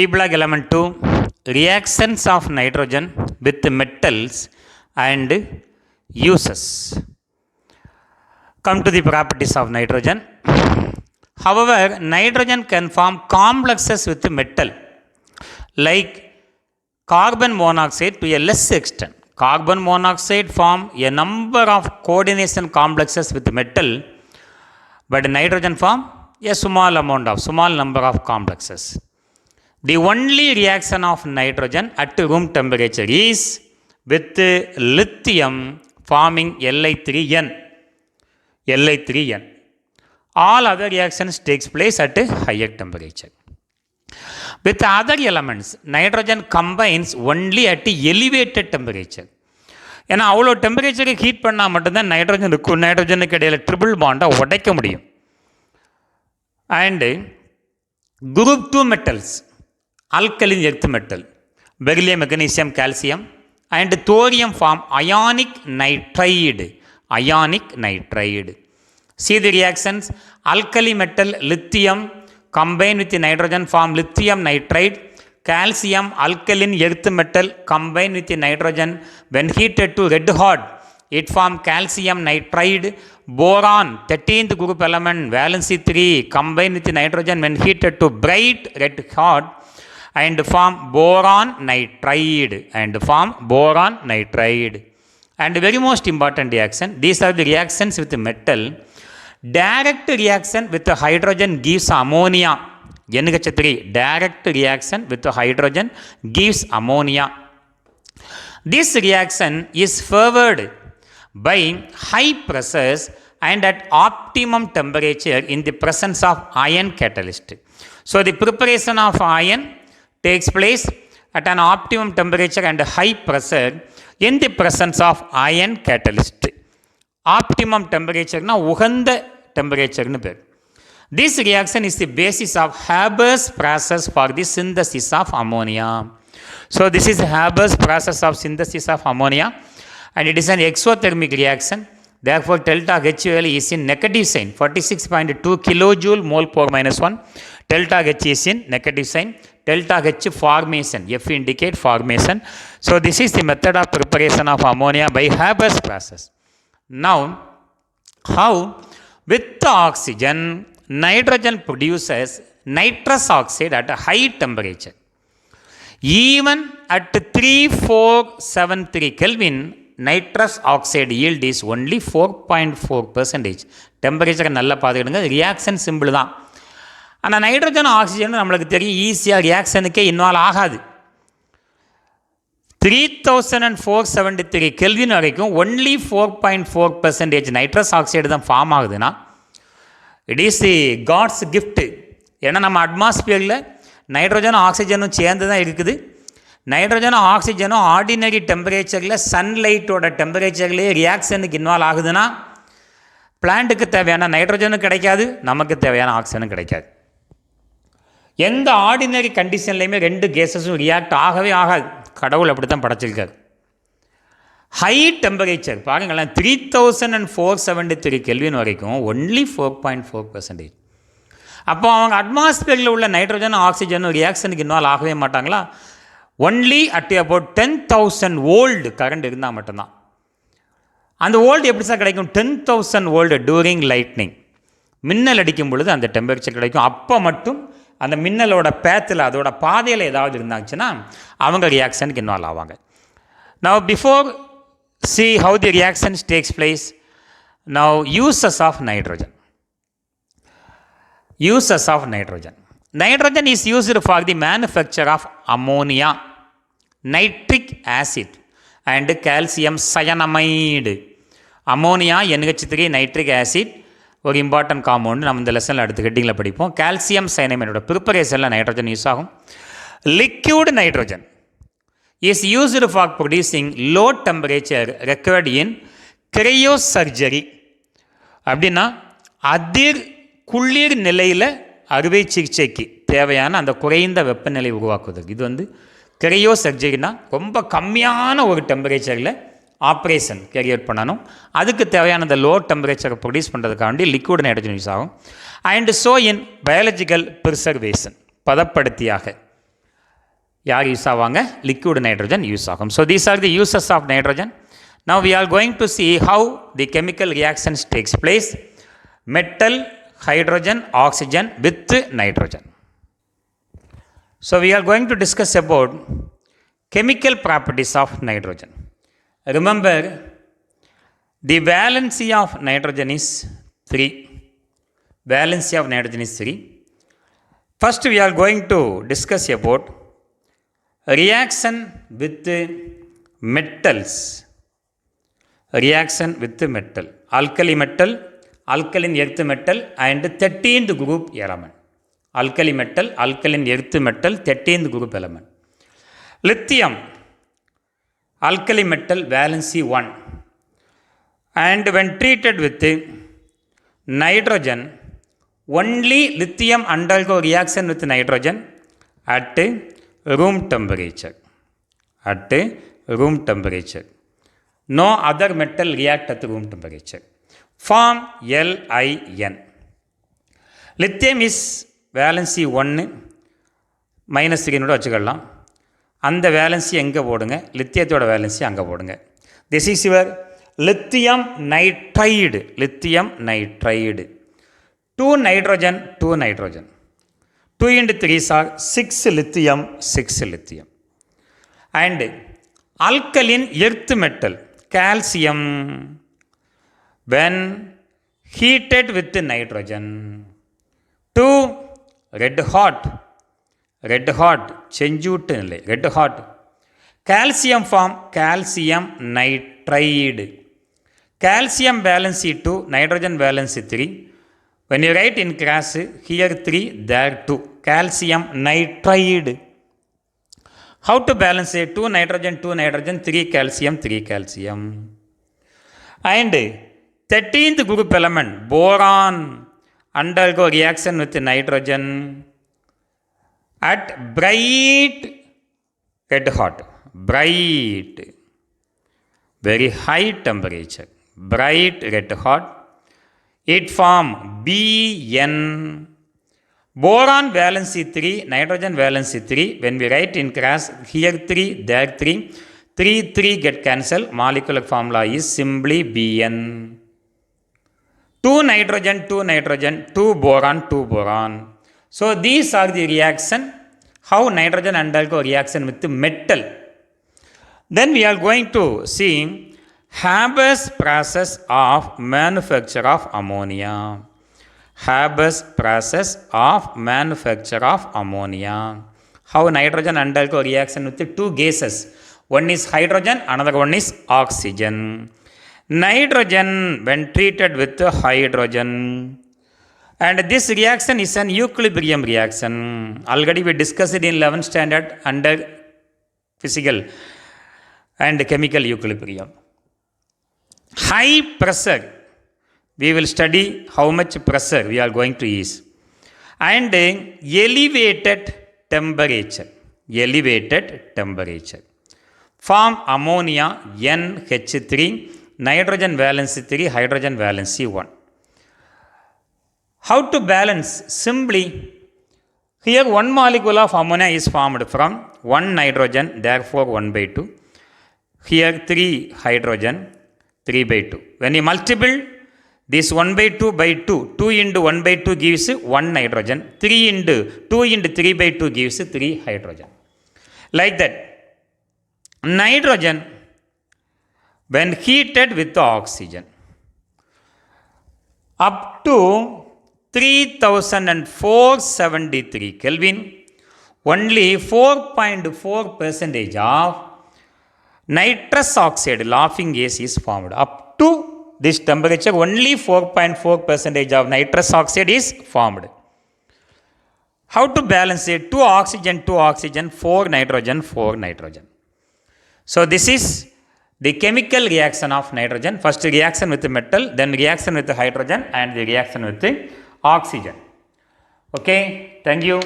P block element 2, reactions of nitrogen with metals and uses. Come to the properties of nitrogen. However, nitrogen can form complexes with metal like carbon monoxide to a less extent. Carbon monoxide form a number of coordination complexes with metal, but nitrogen form a small number of complexes. The only reaction of nitrogen at room temperature is with lithium forming Li3n. All other reactions takes place at a higher temperature. With other elements, nitrogen combines only at elevated temperature. ஏன்னா அவ்வளோ டெம்பரேச்சருக்கு heat பண்ணால் மட்டும்தான் நைட்ரஜனுக்கு இடையில் triple பாண்டை உடைக்க முடியும். And group 2 metals, alkaline earth metal, beryllium, magnesium, calcium and thorium form ionic nitride. See the reactions. Alkali metal lithium combine with the nitrogen form lithium nitride. Calcium alkaline earth metal combine with the nitrogen when heated to red hot it form calcium nitride. Boron 13th group element valency 3 combine with the nitrogen when heated to bright red hot and form boron nitride. And very most important reaction, these are the reactions with the metal. Direct reaction with the hydrogen gives ammonia. NH3, direct reaction with the hydrogen gives ammonia. This reaction is favored by high pressures and at optimum temperature in the presence of iron catalyst. So the preparation of iron takes place at an optimum temperature and high pressure in the presence of iron catalyst. Optimum temperature na uganda temperature nu per. This reaction is the basis of Haber's process for the synthesis of ammonia. So this is Haber's process of synthesis of ammonia and it is an exothermic reaction. Therefore delta H value is in negative sign, 46.2 kilojoule mole power minus 1. Delta H is in negative sign. Delta H formation, F indicate formation. So this is the method of preparation of ammonia by Haber's process. Now, how with the oxygen, nitrogen produces nitrous oxide at a high temperature. Even at 3473 Kelvin, nitrous oxide yield is only 4.4%. Temperature நல்ல பார்த்துக்கிடுங்க, reaction simple தான். ஆனால் nitrogen oxygen நம்மளுக்கு தெரியும் ஈஸியாக ரியாக்ஷனுக்கே involve ஆகாது. 3473 kelvin வரைக்கும் only 4.4% nitrous oxide தான் ஃபார்ம் ஆகுதுன்னா it is the God's gift. ஏன்னா நம்ம அட்மாஸ்பியரில் நைட்ரஜனும் ஆக்சிஜனும் சேர்ந்து தான் இருக்குது. நைட்ரஜனும் ஆக்சிஜனும் ஆர்டினரி டெம்பரேச்சரில் சன்லைட்டோட டெம்பரேச்சர்லேயே ரியாக்ஷனுக்கு இன்வால்வ் ஆகுதுன்னா பிளான்ட்டுக்கு தேவையான நைட்ரஜனும் கிடைக்காது, நமக்கு தேவையான ஆக்சிஜனும் கிடைக்காது. எந்த ஆர்டினரி கண்டிஷன்லையுமே ரெண்டு கேஸஸும் ரியாக்ட் ஆகவே ஆகாது. கடவுள் அப்படி தான் படைச்சிருக்காரு. ஹை டெம்பரேச்சர் பாருங்களேன், 3473 கெல்வின் வரைக்கும் ஒன்லி 4.4%. அப்போ அவங்க அட்மாஸ்பியரில் உள்ள நைட்ரஜனும் ஆக்சிஜனும் ரியாக்ஷனுக்கு இன்வால்வ் ஆகவே மாட்டாங்களா? Only at about 10,000 volt current இருந்தால் மட்டும்தான். அந்த வோல்ட் எப்படி சார் கிடைக்கும்? 10,000 வோல்ட் டூரிங் லைட்னிங், மின்னல் அடிக்கும் பொழுது அந்த டெம்பரேச்சர் கிடைக்கும். அப்போ மட்டும் அந்த மின்னலோட பேத்தில் அதோட பாதையில் ஏதாவது இருந்தாச்சுன்னா அவங்க ரியாக்ஷனுக்கு இன்வால்வ் ஆவாங்க. Now before see how the reactions takes place, now uses of nitrogen. Nitrogen is used for the manufacture of ammonia, nitric acid and calcium cyanamide. Ammonia, NH3, nitric acid ஒரு இம்பார்ட்டன்ட் காம்பவுண்டு நம்ம இந்த லெசனில் அடுத்த ஹெட்டிங்கில் படிப்போம். கால்சியம் சயனைமைடோட ப்ரிப்பரேஷனில் நைட்ரஜன் யூஸ் ஆகும். Liquid nitrogen is used for producing low temperature required in cryosurgery. அப்படின்னா குளிர் நிலையில் அறுவை சிகிச்சைக்கு தேவையான அந்த குறைந்த வெப்பநிலை உருவாக்குவதற்கு இது வந்து கிரையோசர்ஜரினா ரொம்ப கம்மியான ஒரு டெம்பரேச்சரில் ஆப்ரேஷன் கேரி அவுட் பண்ணணும். அதுக்கு தேவையான அந்த லோ டெம்பரேச்சரை ப்ரொடியூஸ் பண்ணுறதுக்காண்டி லிக்விட் நைட்ரஜன் யூஸ் ஆகும். And so in biological preservation பதப்படுத்தியாக யார் யூஸ் ஆவாங்க? லிக்விட் நைட்ரஜன் யூஸ் ஆகும். So these are the uses of nitrogen. Now we are going to see how the chemical reactions takes place. Metal, hydrogen, oxygen with nitrogen. So we are going to discuss about chemical properties of nitrogen. Remember, the valency of nitrogen is 3. Valency of nitrogen is 3. First we are going to discuss about reaction with metals. Reaction with metal. Alkali metal, alkaline earth metal and 13th group element. Alkali metal, alkaline earth metal, 13th group element. Lithium, alkali metal valency 1. And when treated with nitrogen, only lithium undergo reaction with nitrogen at room temperature. At room temperature. No other metal react at room temperature. Form Lin. Lithium is valency 1 minus 3 நோட வச்சுக்கலாம். அந்த valency எங்கே போடுங்க? லித்தியத்தோட valency அங்கே போடுங்க. This is your lithium nitride. Lithium nitride. 2 nitrogen, 2 nitrogen. 2 into 3 are 6 lithium, 6 lithium. And alkaline earth metal, calcium, when heated with nitrogen to red hot, செஞ்சூட்டு நிலை, red hot, calcium form calcium nitride. Calcium valency 2, nitrogen valency 3. When you write in class, here 3, there 2. Calcium nitride. How to balance it? 2 nitrogen, 2 nitrogen, 3 calcium, 3 calcium. And 13th group element, boron, undergo reaction with nitrogen at bright red hot. Bright, very high temperature. Bright red hot. It form Bn. Boron valency 3, nitrogen valency 3. When we write in class, here 3, there 3. 3 get cancelled. Molecular formula is simply Bn. 2 nitrogen, 2 nitrogen, 2 boron, 2 boron. So these are the reaction, how nitrogen undergo reaction with metal. Then we are going to see Haber's process of manufacture of ammonia. Haber's process of manufacture of ammonia. How nitrogen undergo reaction with the 2 gases. One is hydrogen, another one is oxygen. Nitrogen when treated with hydrogen. And this reaction is an equilibrium reaction. Already we discussed it in 11th standard under physical and chemical equilibrium. High pressure, we will study how much pressure we are going to use. And elevated temperature. Elevated temperature. Form ammonia NH3, nitrogen valency 3, hydrogen valency 1. How to balance? Simply, here 1 molecule of ammonia is formed from 1 nitrogen, therefore 1 by 2. Here 3 hydrogen, 3 by 2. When you multiple this 1 by 2 by 2, 2 into 1 by 2 gives 1 nitrogen, 3 into 2 into 3 by 2 gives 3 hydrogen. Like that, nitrogen when heated with oxygen up to 3473 Kelvin, only 4.4% of nitrous oxide, laughing gas, is formed. Up to this temperature, only 4.4% of nitrous oxide is formed. How to balance it? 2 oxygen, 2 oxygen, 4 nitrogen, 4 nitrogen. So this is the chemical reaction of nitrogen. First reaction with the metal, then reaction with the hydrogen, and the reaction with the oxygen. Okay, thank you.